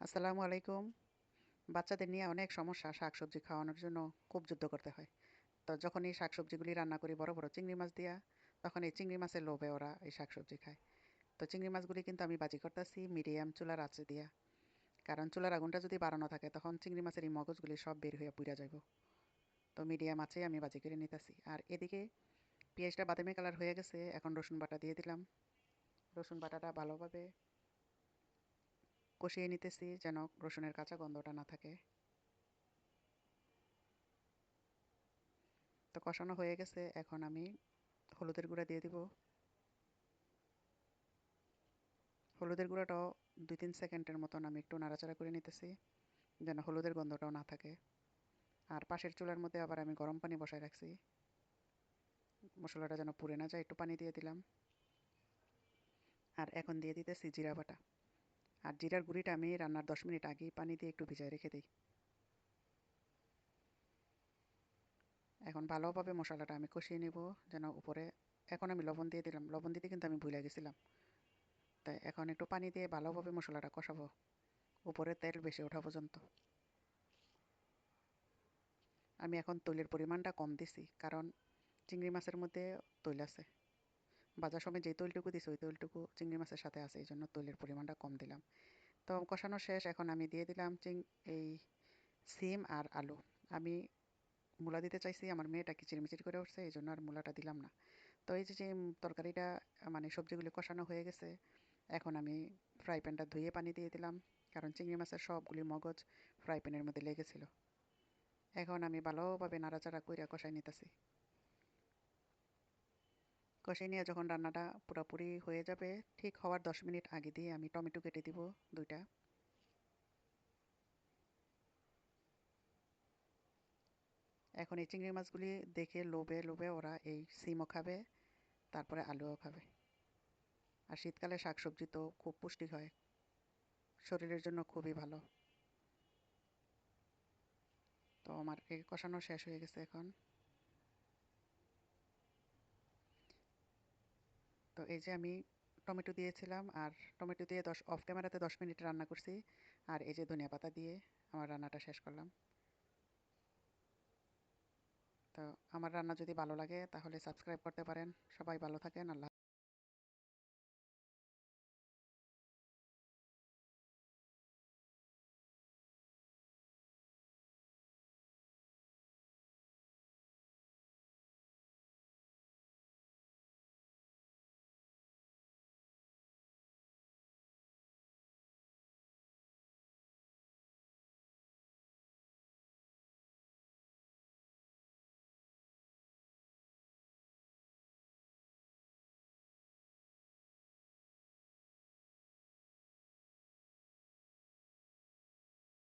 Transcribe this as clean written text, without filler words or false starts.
আসসালামু আলাইকুম। বাচ্চাদের নিয়ে অনেক সমস্যা, শাকসবজি খাওয়ানোর জন্য খুব যুদ্ধ করতে হয়। তো যখন এই শাকসবজিগুলি রান্না করি বড় বড় চিংড়ি মাছ দিয়া, তখন এই চিংড়ি মাছের লোভে ওরা এই শাকসবজি খায়। তো চিংড়ি মাছগুলি কিন্তু আমি ভাজি করতেছি মিডিয়াম চুলার আঁচে দিয়া, কারণ চুলার আগুনটা যদি বাড়ানো থাকে তখন চিংড়ি মাছের এই মগজগুলি সব বের হয়ে পুড়া যাব। তো মিডিয়াম আঁচে আমি ভাজি করে নিতেছি, আর এদিকে পেঁয়াজটা বাদামি কালার হয়ে গেছে। এখন রসুন বাটা দিয়ে দিলাম। রসুন বাটাটা ভালোভাবে কষিয়ে নিতেছি যেন রসুনের কাঁচা গন্ধটা না থাকে। তো কষানো হয়ে গেছে, এখন আমি হলুদের গুঁড়া দিয়ে দিব। হলুদের গুঁড়াটাও 2-3 সেকেন্ডের মতন আমি একটু নাড়াচাড়া করে নিতেছি যেন হলুদের গন্ধটাও না থাকে। আর পাশের চুলার মধ্যে আবার আমি গরম পানি বসায় রাখছি, মশলাটা যেন পুড়ে না যায়, একটু পানি দিয়ে দিলাম। আর এখন দিয়ে দিতেছি জিরা বাটা। আর জিরার গুঁড়িটা আমি রান্নার 10 মিনিট আগেই পানি দিয়ে একটু ভিজায় রেখে দিই। এখন ভালোভাবে মশলাটা আমি কষিয়ে নেব যেন উপরে। এখন আমি লবণ দিয়ে দিলাম, লবণ দিতে কিন্তু আমি ভুলে গেছিলাম। তাই এখন একটু পানি দিয়ে ভালোভাবে মশলাটা কষাবো উপরে তেল বেশি ওঠা পর্যন্ত। আমি এখন তৈলের পরিমাণটা কম দিছি, কারণ চিংড়ি মাছের মধ্যে তৈল আছে। ভাজার সময় যে তৈলটুকু দিছি ওই তৈলটুকু চিংড়ি মাছের সাথে আছে, এই জন্য তৈলের পরিমাণটা কম দিলাম। তো কষানো শেষ, এখন আমি দিয়ে দিলাম এই সিম আর আলু। আমি মূলা দিতে চাইছি, আমার মেয়েটা কিচিরমিচির করে উঠছে, এই জন্য আর মূলাটা দিলাম না। তো এই যে যে তরকারিটা মানে সবজিগুলি কষানো হয়ে গেছে, এখন আমি ফ্রাই প্যানটা ধুয়ে পানি দিয়ে দিলাম, কারণ চিংড়ি মাছের সবগুলি মগজ ফ্রাই প্যানের মধ্যে লেগেছিল। এখন আমি ভালোভাবে নাড়াচাড়া কইরা কষাই নিতেছি। কষিয়ে নিয়ে যখন রান্নাটা পুরোপুরি হয়ে যাবে, ঠিক হওয়ার 10 মিনিট আগে দিয়ে আমি টমেটো কেটে দিব 2টা। এখন এই চিংড়ি মাছগুলি দেখে লোভে লোভে ওরা এই সিমও খাবে, তারপরে আলুও খাবে। আর শীতকালে শাকসবজি তো খুব পুষ্টি হয়, শরীরের জন্য খুবই ভালো। তো আমার এই কষানো শেষ হয়ে গেছে এখন। তো এই যে আমি টমেটো দিয়েছিলাম, আর টমেটো দিয়ে অফ ক্যামেরাতে 10 মিনিট রান্না করছি। আর এই যে ধনিয়া পাতা দিয়ে আমার রান্নাটা শেষ করলাম। তো আমার রান্না যদি ভালো লাগে তাহলে সাবস্ক্রাইব করতে পারেন। সবাই ভালো থাকেন। আল্লাহ।